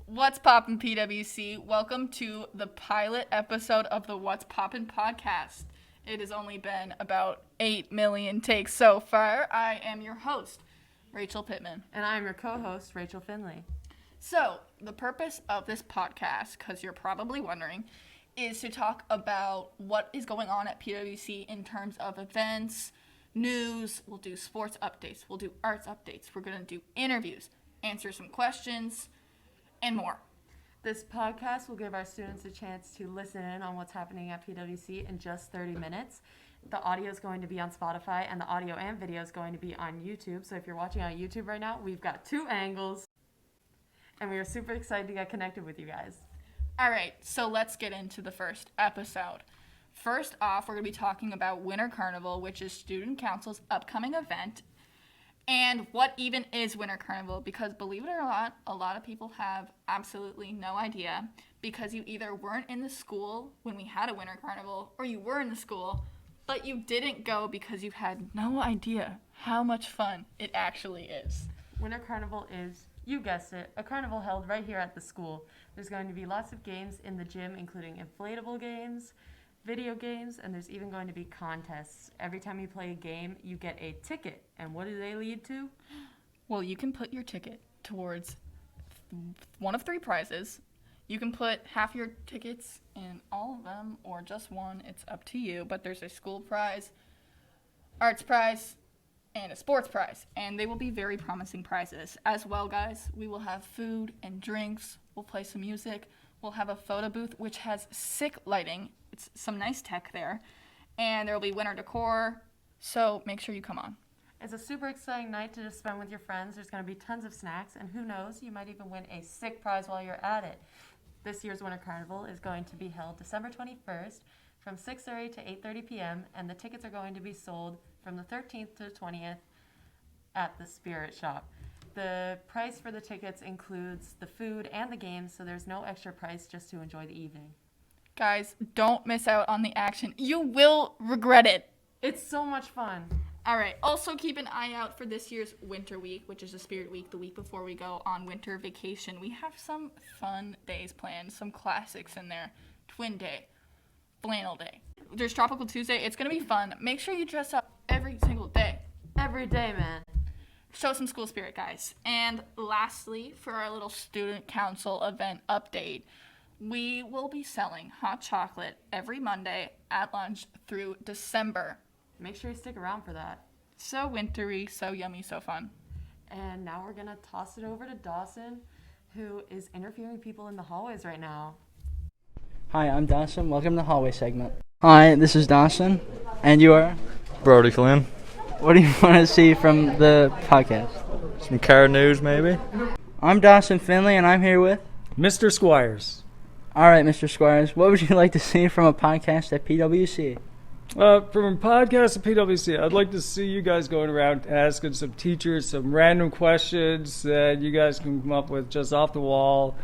What's Poppin PWC? Welcome to the pilot episode of the What's Poppin Podcast. It has only been about 8 million takes so far. I am your host, Rachel Pittman. And I'm your co-host, Rachel Finley. So, the purpose of this podcast, because you're probably wondering, is to talk about what is going on at PWC in terms of events, news. We'll do sports updates. We'll do arts updates. We're going to do interviews, answer some questions, and more. This podcast will give our students a chance to listen in on what's happening at PWC in just 30 minutes. The audio is going to be on Spotify, and the audio and video is going to be on YouTube. So if you're watching on YouTube right now, we've got two angles, and we are super excited to get connected with you guys. All right, so let's get into the first episode. First off, we're going to be talking about Winter Carnival, which is Student Council's upcoming event. And what even is Winter Carnival? Because believe it or not, a lot of people have absolutely no idea, because you either weren't in the school when we had a Winter Carnival, or you were in the school, but you didn't go because you had no idea how much fun it actually is. Winter Carnival is, you guessed it, a carnival held right here at the school. There's going to be lots of games in the gym, including inflatable games, video games, and there's even going to be contests. Every time you play a game, you get a ticket. And what do they lead to? Well, you can put your ticket towards one of three prizes. You can put half your tickets in all of them or just one. It's up to you. But there's a school prize, arts prize, and a sports prize. And they will be very promising prizes. As well, guys, we will have food and drinks. We'll play some music. We'll have a photo booth, which has sick lighting. It's some nice tech there. And there will be winter decor. So make sure you come on. It's a super exciting night to just spend with your friends. There's going to be tons of snacks. And who knows, you might even win a sick prize while you're at it. This year's Winter Carnival is going to be held December 21st from 6:30 to 8:30 p.m. And the tickets are going to be sold from the 13th to the 20th at the Spirit Shop. The price for the tickets includes the food and the games, so there's no extra price just to enjoy the evening. Guys, don't miss out on the action. You will regret it. It's so much fun. All right. Also, keep an eye out for this year's Winter Week, which is the Spirit Week, the week before we go on winter vacation. We have some fun days planned, some classics in there. Twin Day, Flannel Day. There's Tropical Tuesday. It's going to be fun. Make sure you dress up every single day. Every day, man. Show some school spirit, guys. And lastly, for our little student council event update, we will be selling hot chocolate every Monday at lunch through December. Make sure you stick around for that. So wintry, so yummy, so fun. And now we're going to toss it over to Dawson, who is interviewing people in the hallways right now. Hi, I'm Dawson. Welcome to the hallway segment. Hi, this is Dawson. And you are? Brody Flynn. What do you want to see from the podcast? Some car news, maybe? I'm Dawson Finley, and I'm here with... Mr. Squires. All right, Mr. Squires. What would you like to see from a podcast at PWC? From a podcast at PWC, I'd like to see you guys going around asking some teachers some random questions that you guys can come up with just off the wall.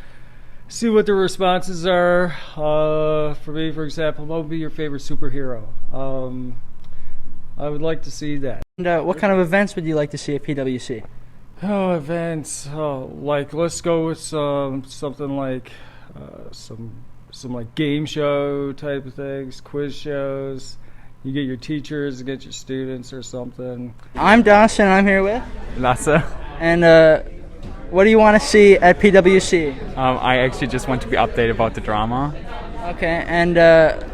See what their responses are. For me, for example, what would be your favorite superhero? I would like to see that. And what kind of events would you like to see at PWC? Oh, events. Like, let's go with something like some like game show type of things, quiz shows. You get your teachers, you get your students or something. I'm Dawson, and I'm here with... Lassa. And what do you want to see at PWC? I actually just want to be updated about the drama. Okay, and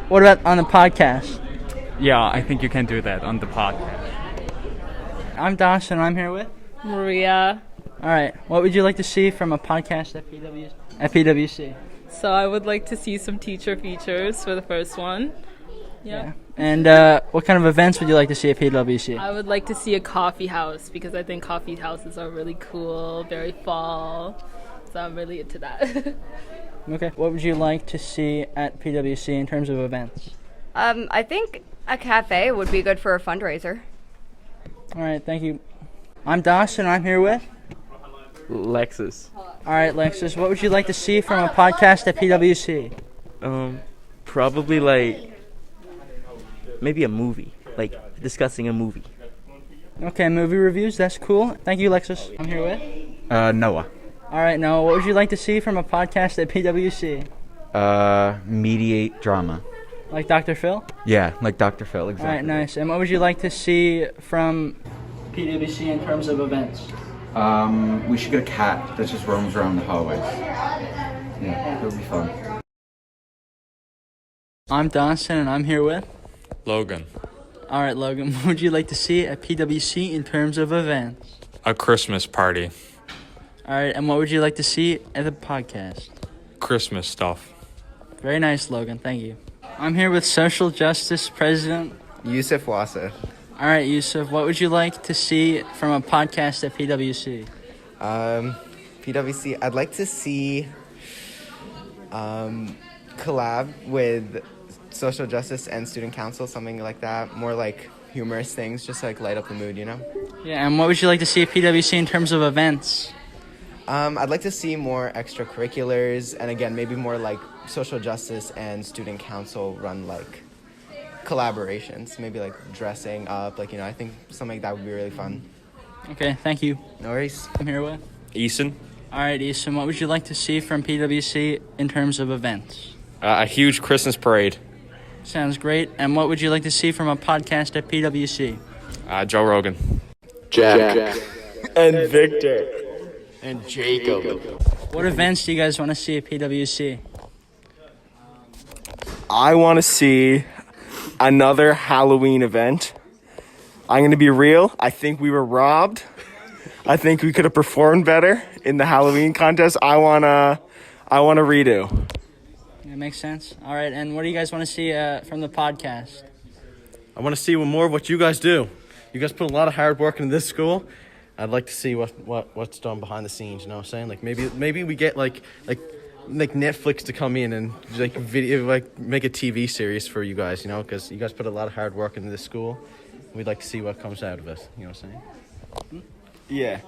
what about on the podcast? Yeah, I think you can do that on the podcast. I'm Dawson, and I'm here with... Maria. All right, what would you like to see from a podcast at PWC? So I would like to see some teacher features for the first one. Yeah. And what kind of events would you like to see at PWC? I would like to see a coffee house because I think coffee houses are really cool, very fall. So I'm really into that. Okay. What would you like to see at PWC in terms of events? I think a cafe would be good for a fundraiser. All right, thank you. I'm Dawson, and I'm here with... Lexus. All right, Lexus, what would you like to see from a podcast at PWC? Probably like maybe a movie, like discussing a movie. Okay, movie reviews, that's cool. Thank you, Lexus. I'm here with... Noah. All right, Noah, what would you like to see from a podcast at PWC? Mediate drama. Like Dr. Phil? Yeah, like Dr. Phil, exactly. All right, nice. And what would you like to see from PWC in terms of events? We should get a cat that just roams around the hallways. Yeah, it would be fun. I'm Dawson, and I'm here with... Logan. All right, Logan, what would you like to see at PWC in terms of events? A Christmas party. All right, and what would you like to see at the podcast? Christmas stuff. Very nice, Logan. Thank you. I'm here with Social Justice President Yusuf Wasser. All right, Yusuf, what would you like to see from a podcast at PWC? PWC, I'd like to see collab with social justice and student council, something like that. More like humorous things, just to, like, light up the mood, you know? Yeah, and what would you like to see at PWC in terms of events? I'd like to see more extracurriculars, and again, maybe more like social justice and student council run like collaborations. Maybe like dressing up, like, you know, I think something like that would be really fun. Okay, thank you. No worries. I'm here with... Eason. All right, Easton, what would you like to see from PWC in terms of events? A huge Christmas parade. Sounds great. And what would you like to see from a podcast at PWC? Joe Rogan. Jack. And Victor. And Jacob. What events do you guys want to see at PWC? I want to see another Halloween event. I'm going to be real. I think we were robbed. I think we could have performed better in the Halloween contest. I want to redo. That makes sense. All right, and what do you guys want to see from the podcast? I want to see more of what you guys do. You guys put a lot of hard work into this school. I'd like to see what's done behind the scenes. You know what I'm saying? Like maybe we get like Netflix to come in and like video, like make a TV series for you guys. You know, because you guys put a lot of hard work into this school. We'd like to see what comes out of it. You know what I'm saying? Yeah.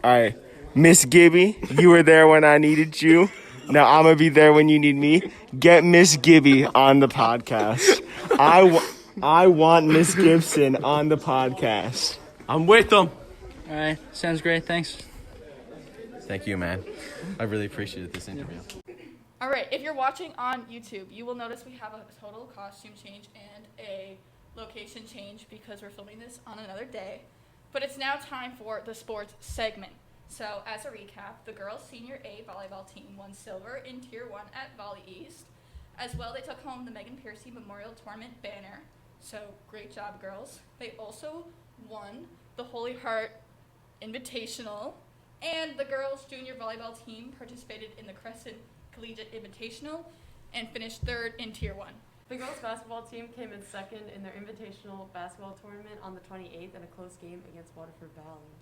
All right. Miss Gibby, you were there when I needed you. Now I'm going to be there when you need me. Get Miss Gibby on the podcast. I want Miss Gibson on the podcast. I'm with them. All right. Sounds great. Thanks. Thank you, man. I really appreciated this interview. All right, if you're watching on YouTube, you will notice we have a total costume change and a location change because we're filming this on another day. But it's now time for the sports segment. So as a recap, the girls' senior A volleyball team won silver in Tier 1 at Volley East. As well, they took home the Megan Piercy Memorial Tournament banner. So great job, girls. They also won the Holy Heart Invitational. And the girls' junior volleyball team participated in the Crescent Collegiate Invitational and finished third in Tier 1. The girls' basketball team came in second in their invitational basketball tournament on the 28th in a close game against Waterford Valley.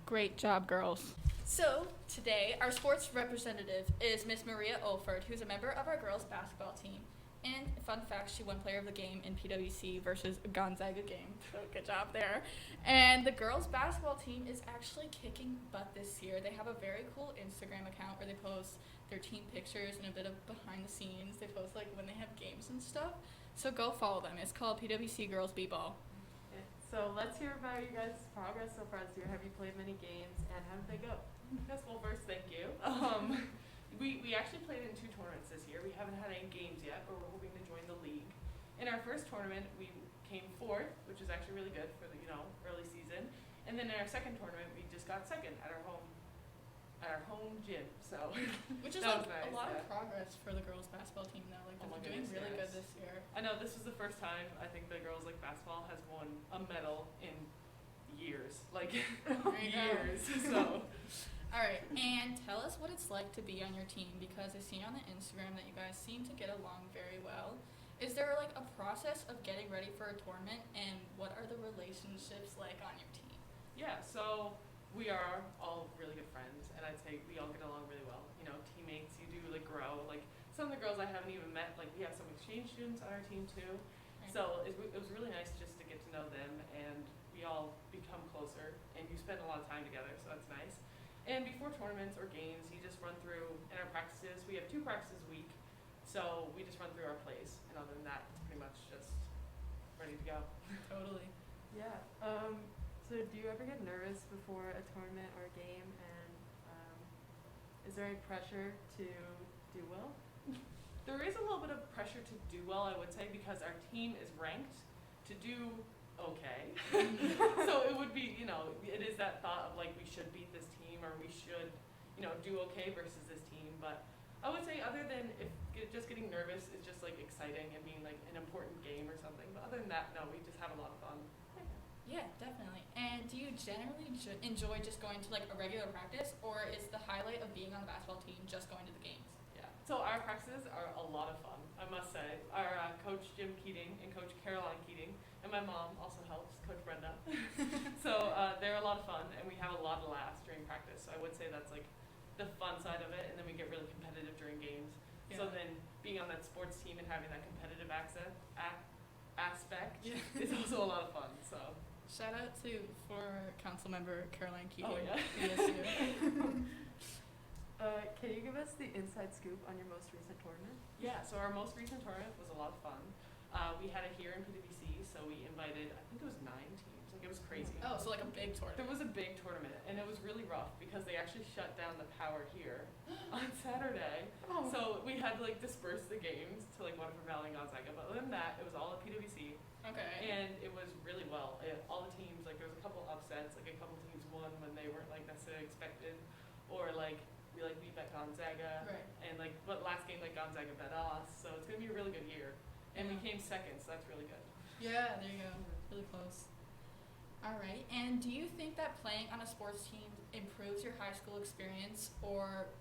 Great job, girls. So, today, our sports representative is Miss Maria Olford, who's a member of our girls' basketball team. And, fun fact, she won player of the game in PWC versus a Gonzaga game. So, good job there. And the girls' basketball team is actually kicking butt this year. They have a very cool Instagram account where they post their team pictures and a bit of behind the scenes. They post, like, when they have games and stuff. So, go follow them. It's called PWC Girls B-Ball. So let's hear about you guys' progress so far this year. Have you played many games, and how did they go? Yes, well, first, thank you. We actually played in 2 tournaments this year. We haven't had any games yet, but we're hoping to join the league. In our first tournament, we came 4th, which is actually really good for the early season. And then in our second tournament, we just got second at our home gym. So which is nice, a lot of progress for the girls basketball team now. Like they're doing really good this year. I know this is the first time I think the girls basketball has won a medal in years. Like years. So all right, and tell us what it's like to be on your team, because I've seen on the Instagram that you guys seem to get along very well. Is there a process of getting ready for a tournament, and what are the relationships like on your team? Yeah, so we are all really good friends, and I'd say we all get along really well. You know, teammates, you do grow. Like some of the girls I haven't even met, like we have some exchange students on our team too. Right. So it was really nice just to get to know them, and we all become closer, and you spend a lot of time together, so that's nice. And before tournaments or games, you just run through, in our practices, we have 2 practices a week, so we just run through our plays, and other than that, it's pretty much just ready to go. Totally. Yeah. So do you ever get nervous before a tournament or a game, and Is there any pressure to do well? There is a little bit of pressure to do well, I would say, because our team is ranked to do okay. So it would be, it is that thought of like we should beat this team or we should, do okay versus this team. But I would say other than just getting nervous is just like exciting and being like an important game or something. But other than that, no, we just have a lot of fun. Yeah, definitely. And do you generally enjoy just going to like a regular practice, or is the highlight of being on the basketball team just going to the games? Yeah. So our practices are a lot of fun, I must say. Our coach Jim Keating and coach Caroline Keating, and my mom also helps, Coach Brenda. So they're a lot of fun, and we have a lot of laughs during practice. So I would say that's like the fun side of it, and then we get really competitive during games. Yeah. So then being on that sports team and having that competitive aspect is also a lot of fun. So. Shout out to former council member Caroline Keating. Oh, yeah. Can you give us the inside scoop on your most recent tournament? Yeah, so our most recent tournament was a lot of fun. We had it here in PWC, so we invited, I think it was 9 teams. Like, it was crazy. Oh, so like a big tournament. There was a big tournament, and it was really rough because they actually shut down the power here on Saturday. Oh. So we had to like disperse the games to like Waterford Valley and Gonzaga. But other than that, it was all at PWC. Okay. And it was really well. All the teams, like there was a couple upsets, like a couple teams won when they weren't like necessarily expected, or like we beat back Gonzaga. Right. And like, but last game like Gonzaga bet us, so it's gonna be a really good year. And we came second, so that's really good. Yeah, there you go. Really close. All right. And do you think that playing on a sports team improves your high school experience,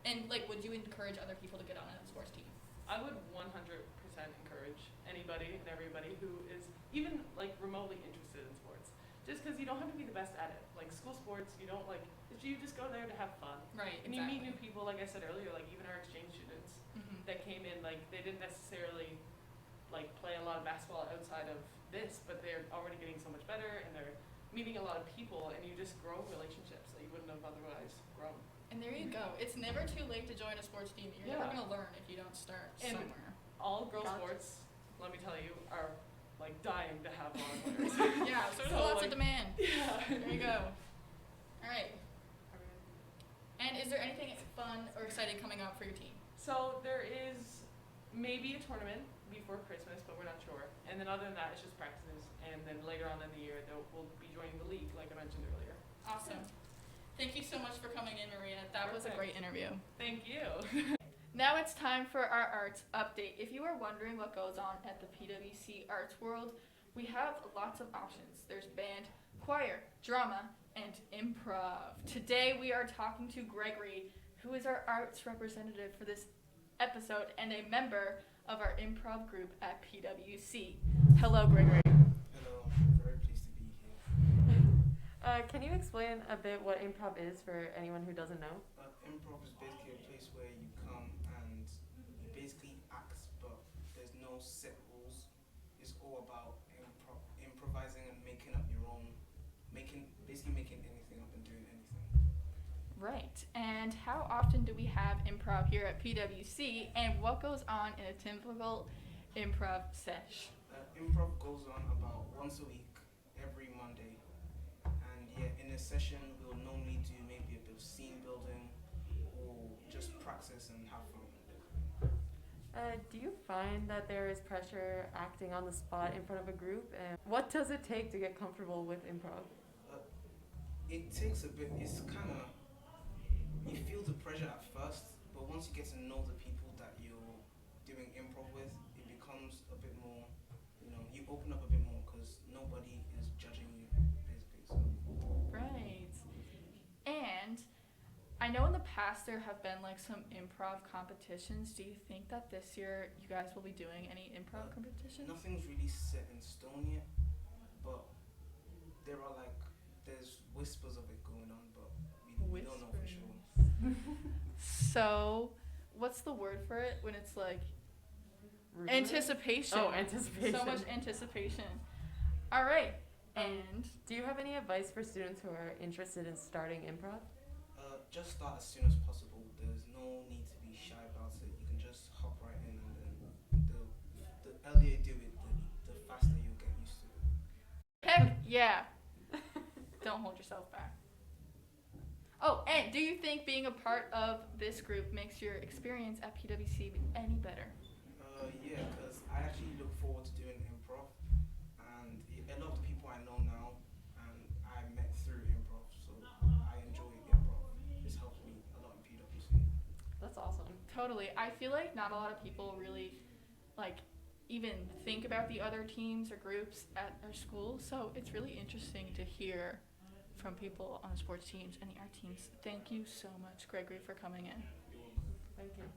and would you encourage other people to get on a sports team? I would 100% encourage anybody and everybody who is even like remotely interested in sports. Just because you don't have to be the best at it. Like school sports, you don't like, you just go there to have fun. Right. And you meet new people, like I said earlier, like even our exchange students that came in, like they didn't necessarily like play a lot of basketball outside of this, but they're already getting so much better and they're meeting a lot of people, and you just grow relationships that you wouldn't have otherwise grown. And there you go. It's never too late to join a sports team. You're never going to learn if you don't start somewhere. All girls sports, let me tell you, are like dying to have on players. Yeah, so there's lots of demand. Yeah. There you go. All right. And is there anything fun or exciting coming up for your team? So there is maybe a tournament before Christmas, but we're not sure. And then other than that, it's just practices. And then later on in the year, we'll be joining the league, like I mentioned earlier. Awesome. Thank you so much for coming in, Maria. That was a great interview. Thank you. Now it's time for our arts update. If you are wondering what goes on at the PWC Arts World, we have lots of options. There's band, choir, drama, and improv. Today we are talking to Gregory, who is our arts representative for this episode and a member of our improv group at PWC. Hello, Gregory. Hello, very pleased to be here. Can you explain a bit what improv is for anyone who doesn't know? Improv is basically a place where you come and you basically act, but there's no set rules. It's all about improvising and making up your own, basically making anything up and doing anything. Right. And how often do we have improv here at PWC, and what goes on in a typical improv sesh? Improv goes on about once a week, every Monday. And in a session, we'll normally do maybe a bit of scene building or just practice and have fun. Do you find that there is pressure acting on the spot in front of a group? And what does it take to get comfortable with improv? It takes a bit. It's kind of, you feel the pressure at first, but once you get to know the people that you're doing improv with, it becomes a bit more, you open up a bit more because nobody is judging you, basically. So. Right. And I know in the past there have been like some improv competitions. Do you think that this year you guys will be doing any improv competitions? Nothing's really set in stone yet, but there's whispers of it going on, but we don't know for sure. So, what's the word for it when it's like anticipation? Oh, anticipation. So much anticipation. All right. And do you have any advice for students who are interested in starting improv? Just start as soon as possible. There's no need to be shy about it. You can just hop right in, and then the earlier you do it, the faster you'll get used to it. Heck yeah. Don't hold yourself back. Oh, And do you think being a part of this group makes your experience at PwC any better? Yeah, because I actually look forward to doing improv, and a lot of the people I know now, and I met through improv, so I enjoy improv. It's helped me a lot in PwC. That's awesome. Totally. I feel like not a lot of people really even think about the other teams or groups at our school, so it's really interesting to hear from people on sports teams and the art teams. Thank you so much, Gregory, for coming in. Thank you.